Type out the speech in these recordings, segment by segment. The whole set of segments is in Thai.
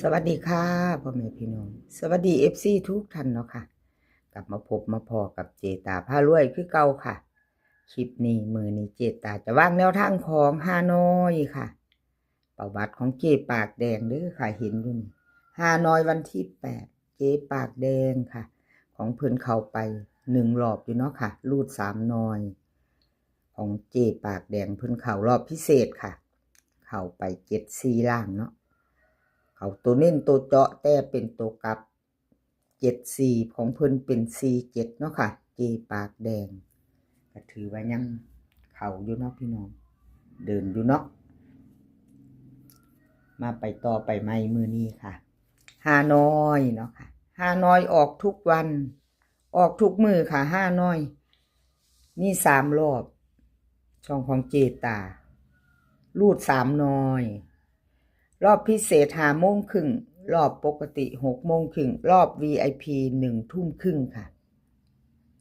สวัสดีค่ะพ่อแม่พี่น้องสวัสดีFCทุกท่านเนาะค่ะกลับมาพบมาพอกับเจตาพารวยคือเก่าค่ะคลิปนี้มือนี้เจตาจะวางแนวทางของฮานอยค่ะประวัติของเจปากแดงเด้อค่ะเห็นอยู่นี่ฮานอยวันที่8เจปากแดงค่ะของเพิ่นเข้าไป1รอบอยู่เนาะค่ะรูด3นอยของเจปากแดงเพิ่นเข้ารอบพิเศษค่ะเข้าไป74ล่างเนาะเขาตัวเน้นตัวเจาะแต่เป็นตัวกลับ74ของเพิ่นเป็น47เนาะค่ะเจปากแดงก็ถือว่ายังเขาอยู่เนาะพี่น้องเดินอยู่เนาะมาไปต่อไปใหม่มื้อนี้ค่ะฮานอยเนาะค่ะฮานอยออกทุกวันออกทุกมื้อค่ะฮานอยมี3รอบช่องของเจตารูด3นอยรอบพิเศษ5:30รอบปกติ6:30รอบ VIP 1:30ค่ะ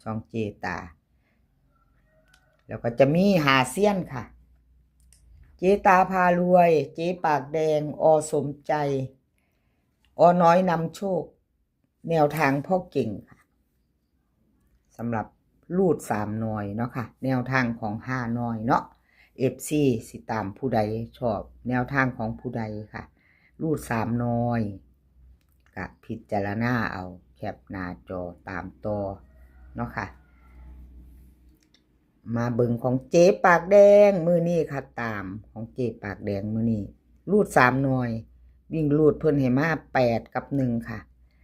ช่องเจตาแล้วก็จะมีหาเซียนค่ะเจตาพารวยเจปากแดงอสมใจอน้อยนำโชคแนวทางพ่อเก่งค่ะสำหรับรูด3นอยเนาะค่ะแนวทางของ5นอยเนาะ FC สิตามผู้ใดชอบแนวทางของผู้ใดค่ะรูด3นอยก็พิจารณาเอาแคปหน้าจอตามต่อเนาะค่ะมาเบิ่งของเจ๊ปากแดงมือนี้ค่ะตามของเจ๊ปากแดงมือนี้รูด3หน่วยวิ่งรูดเพิ่นให้มา8กับ1ค่ะ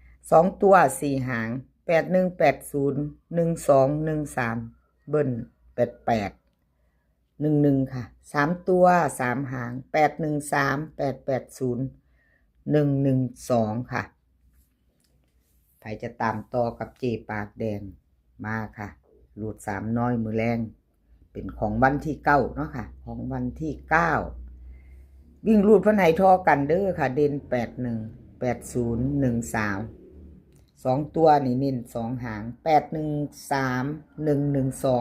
2ตัว4หาง81801213เบิ้ล88 11ค่ะ3ตัว3หาง8138801112ค่ะใครจะตามต่อกับเจ๊ปากแดงมาค่ะรูด3น้อยมือแรงเป็นของวันที่9เนาะค่ะของวันที่9วิ่งรูดเพิ่นให้ทอกันเด้อค่ะเด่น818013 2ตัวนี่เน้น2หาง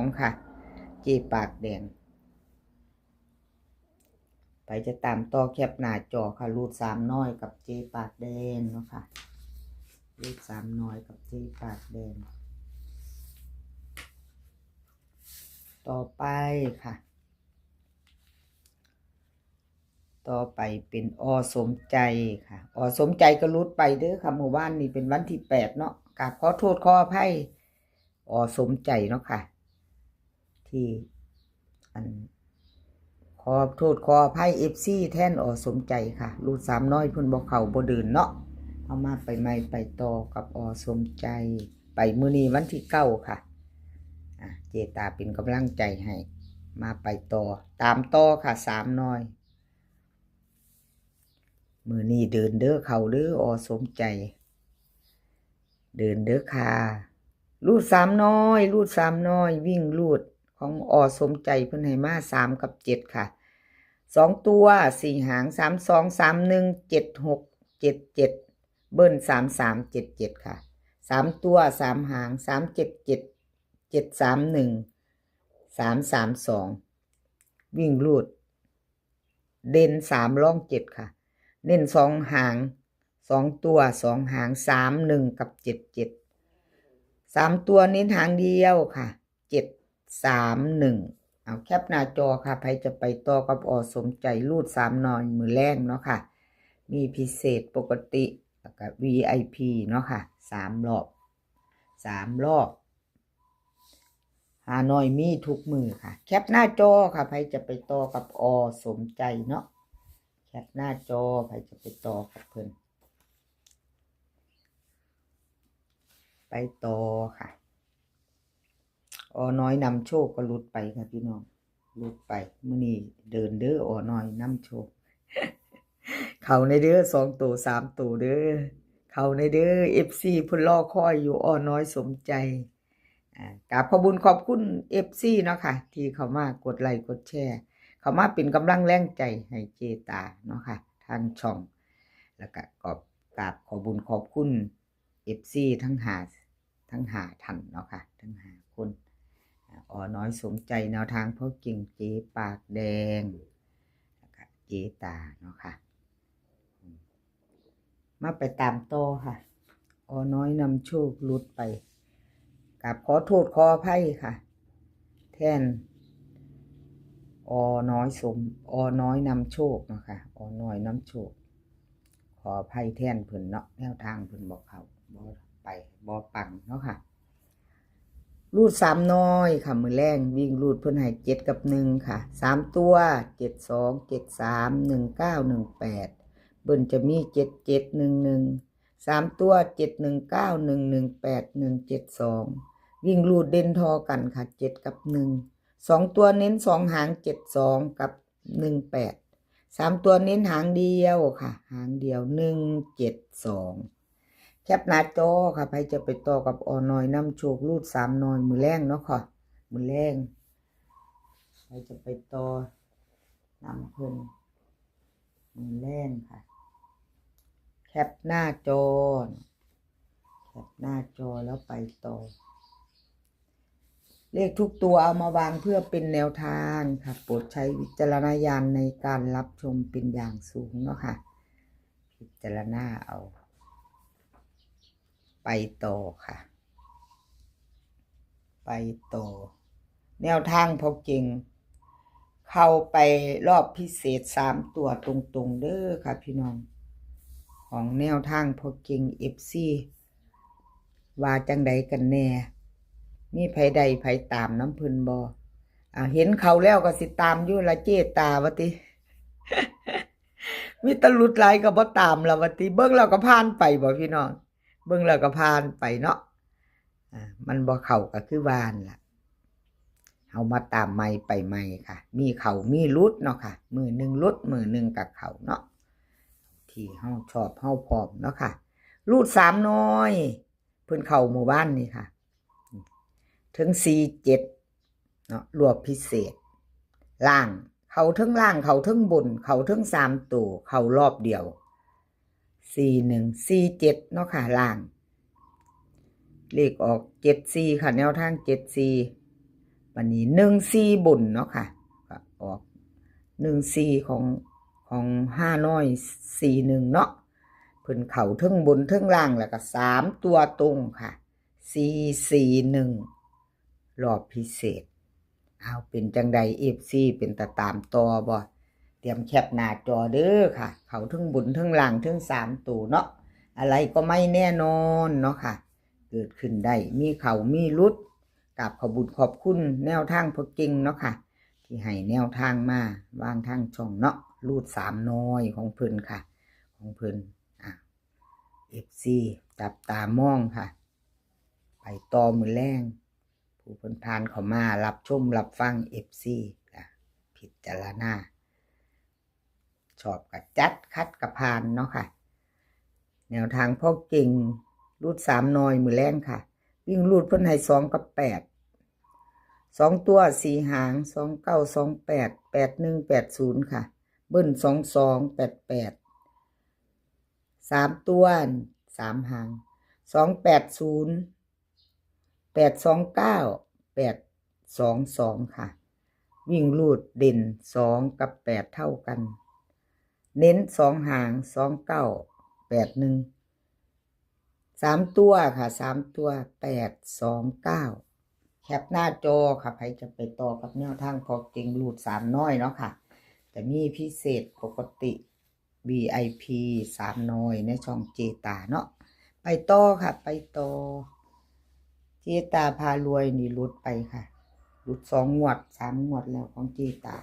813112ค่ะเจ๊ปากแดงไปจะตามต่อแคปหน้าจอค่ะรูด3น้อยกับเจ๊ปากแดงเนาะค่ะรูด3น้อยกับเจ๊ปากแดงต่อไปค่ะต่อไปเป็นอสมใจค่ะอสมใจก็รุดไปเด้อค่ะเมื่อวานนี้เป็นวันที่8เนาะกราบขอโทษขออภัยอสมใจเนาะค่ะที่อันขอโทษขออภัย FC แทนอสมใจค่ะรูด3น้อยเพิ่นบ่เข้าบ่เดินเนาะเอามาไปใหม่ไปต่อกับอสมใจไปมื้อนี้วันที่9ค่ะเจตาเป็นกำลังใจให้มาไปต่อตามต่อค่ะ3น้อยมือนี้เดินเด้อเขาเด้อสมใจเดินเด้อค่ะรูด3น้อยรูด3น้อยวิ่งรูดของสมใจเพิ่นให้มา3กับ7ค่ะ2ตัว4หาง32317677เบิ้ล3377ค่ะ3ตัว3หาง377731 วิ่งรูดเด่น3ร่อง7ค่ะเน้น2หาง2ตัว2หาง31กับ77 3ตัวเน้นหางเดียวค่ะ731เอาแคปหน้าจอค่ะใครจะไปต่อกับสมใจรูด3นอยมือแรงเนาะค่ะมีพิเศษปกติแล้วก็ VIP เนาะค่ะ3รอบฮานอยมีทุกมือค่ะแคปหน้าจอค่ะใครจะไปต่อกับสมใจเนาะแคปหน้าจอใครจะไปต่อกับเพิ่นไปต่อค่ะน้อยนำโชคก็หลุดไปค่ะพี่น้องหลุดไปมื้อนี้เดินเด้อน้อยนำโชค เขาในเด้อ2ตัว3ตัวเด้อเขาในเด้อ FC เพิ่นรอคอยอยู่น้อยสมใจกราบขอบคุญขอบคุณ FC เนาะค่ะที่เข้ามากดไลค์กดแชร์เข้ามาเป็นกำลังแรงใจให้เจตาเนาะค่ะทางช่องแล้วก็กราบขอบคุญขอบคุณ FC ทั้ง5ท่านเนาะค่ะทั้ง5คนน้อยสมใจแนวทางพ่อเก่งเจปากแดงแล้วก็เจตาเนาะค่ะ มาไปตามต่อค่ะอน้อยนำโชคหลุดไปกับขอโทษขออภัยค่ะแทนอน้อยน้อยนำโชคเนาะค่ะอน้อยนำโชคขออภัยแทนเพิ่นเนาะแนวทางเพิ่นบอกเขาบ่ไปบ่ปังเนาะค่ะรูด3น้อยค่ะมือแรงวิ่งรูดเพิ่นให้7กับ1ค่ะ3ตัว72 73 19 18เบิ่นจะมี7711 3ตัว719 118 172วิ่งรูดเด่นทอกันค่ะ7กับ1 2ตัวเน้น2หาง72กับ18 3ตัวเน้นหางเดียวค่ะหางเดียว172แคปหน้าจอค่ะใครจะไปต่อกับอน้อยนำโชครูด3น้อยมือแรงเนาะค่ะมือแรงใครจะไปต่อนำเพิ่นมือแรงค่ะแคปหน้าจอแคปหน้าจอแล้วไปต่อเลขทุกตัวเอามาวางเพื่อเป็นแนวทางค่ะโปรดใช้วิจารณญาณในการรับชมเป็นอย่างสูงเนาะค่ะพิจารณาเอาไปต่อค่ะไปต่อแนวทางพอเก่งเข้าไปรอบพิเศษ3ตัวตรงๆเด้อค่ะพี่น้องของแนวทางพอเก่ง FC ว่าจังใดกันแน่มีไผใดไผตามน้ำเพิ่นบ่เห็นเขาแล้วก็สิตามอยู่ละเจตาวะติ มีตะลุดหลายก็บ่ตามละวะติเบิ่งแล้วก็ผ่านไปบ่พี่น้องเบิ่งแล้วก็ผ่านไปเนาะมันบ่เข้าก็คือวานล่ะเฮามาตามใหม่ไปใหม่ค่ะมีเขามีรุดเนาะค่ะมือหนึ่งรุดมือหนึ่งกับเขาเนาะที่เฮาชอบเฮาพร้อมเนาะค่ะรูด3น้อยเพิ่นเข้าหมู่บ้านนี่ค่ะถึง47เนาะรวบพิเศษล่างเขาทั้งล่างเขาทั้งบนเขาทั้ง3ตัวเขารอบเดียว4147เนาะค่ะล่างเลขออก74ค่ะแนวทาง74วันนี้14บนเนาะค่ะก็ออก14ของ5น้อย41เนาะเพิ่นเข้าทั้งบนทั้งล่างแล้วก็3ตัวตรงค่ะ441รอบพิเศษเอาเป็นจังใด FC เป็นตาตามต่อบ่เตรียมแคปหน้าจอเด้อค่ะเขาทั้งบนทั้งล่างทั้ง3ตัวเนาะอะไรก็ไม่แน่นอนเนาะค่ะเกิดขึ้นได้มีเขามีรุดกับขอบุญขอบคุณแนวทางพอเก่งเนาะค่ะที่ให้แนวทางมาวางทางช่องเนาะรูด3น้อยของเพิ่นค่ะของเพิ่นFC จับตามองค่ะไปต่อมือแรงผู้เพิ่นผ่านเข้ามารับชมรับฟัง FC พิจารณาชอบกับจัดคัดกับผ่านเนาะค่ะแนวทางพ่อเก่งรูด3น้อยมือแรงค่ะวิ่งรูดเพิ่นให้2กับ8 2ตัว4หาง2928 8180ค่ะเบิ้ล2288 3ตัว3หาง280 829 822ค่ะวิ่งรูดเด่น2กับ8เท่ากันเน้น2หาง2981 3ตัวค่ะ3ตัว829แคปหน้าจอค่ะใครจะไปต่อกับแนวทางพอเก่งรูด3น้อยเนาะค่ะแต่มีพิเศษปกติ VIP 3น้อยในช่องเจตาเนาะไปต่อค่ะไปต่อเจตาพารวยนี่รุดไปค่ะรุด2งวด3งวดแล้วของเจตา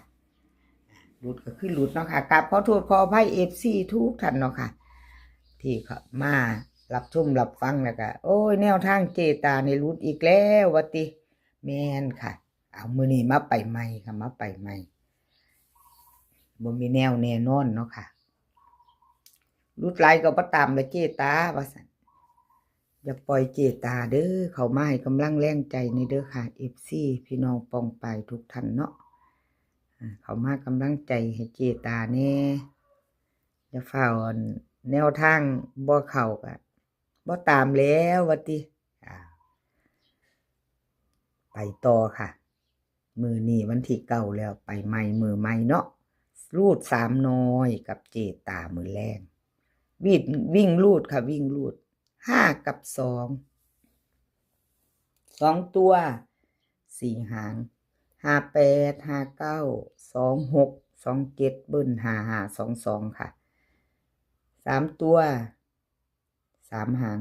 รุดก็คือรุดเนาะค่ะกราบขอโทษขออภัย FC ทุกท่านเนาะค่ะที่เขามารับชมรับฟังแล้วก็โอ้ยแนวทางเจตาในรุดอีกแล้ววะติแม่นค่ะเอามื้อนี้มาไปใหม่ค่ะมาไปใหม่บ่มีแนวแน่นอนเนาะค่ะรุดหลายก็บ่ตามเลยเจตาว่าซั่นอย่าปล่อยเจตาเด้อเขามาให้กำลังแรงใจในเด้อค่ะ FC พี่น้องปองไปทุกท่านเนาะเขามากำลังใจให้เจตาแน่อย่าฝ่าแนวทางบ่เข้าก็บ่ตามแล้ววะติไปต่อค่ะมือนี้วันที่9แล้วไปใหม่มือใหม่เนาะรูด3น้อยกับเจตามือแรง วิ่งวิ่งรูดค่ะวิ่งรูดห้ากับสองตัวสี่หาง58 59 26 27เบิ้ล55 22ค่ะสามตัวสามหาง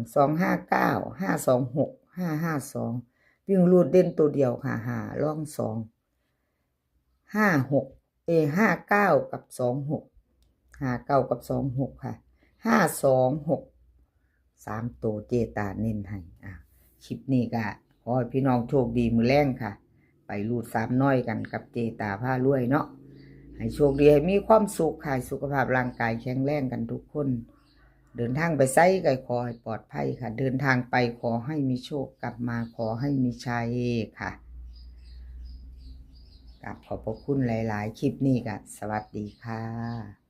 259 526 552วิ่งรูดเด่นตัวเดียวค่ะร่อง5659กับ26 59กับ26ค่ะ526ตัวเจตาเน้นให้คลิปนี้ก็ขอให้พี่น้องโชคดีมือแรงค่ะไปรูด3น้อยกันกับเจตาผ้ารวยเนาะให้โชคดีให้มีความสุขค่ะสุขภาพร่างกายแข็งแรงกันทุกคนเดินทางไปไสก็ขอให้ปลอดภัยค่ะเดินทางไปขอให้มีโชคกลับมาขอให้มีชัยค่ะขอบพระคุณหลายๆคลิปนี้ก็สวัสดีค่ะ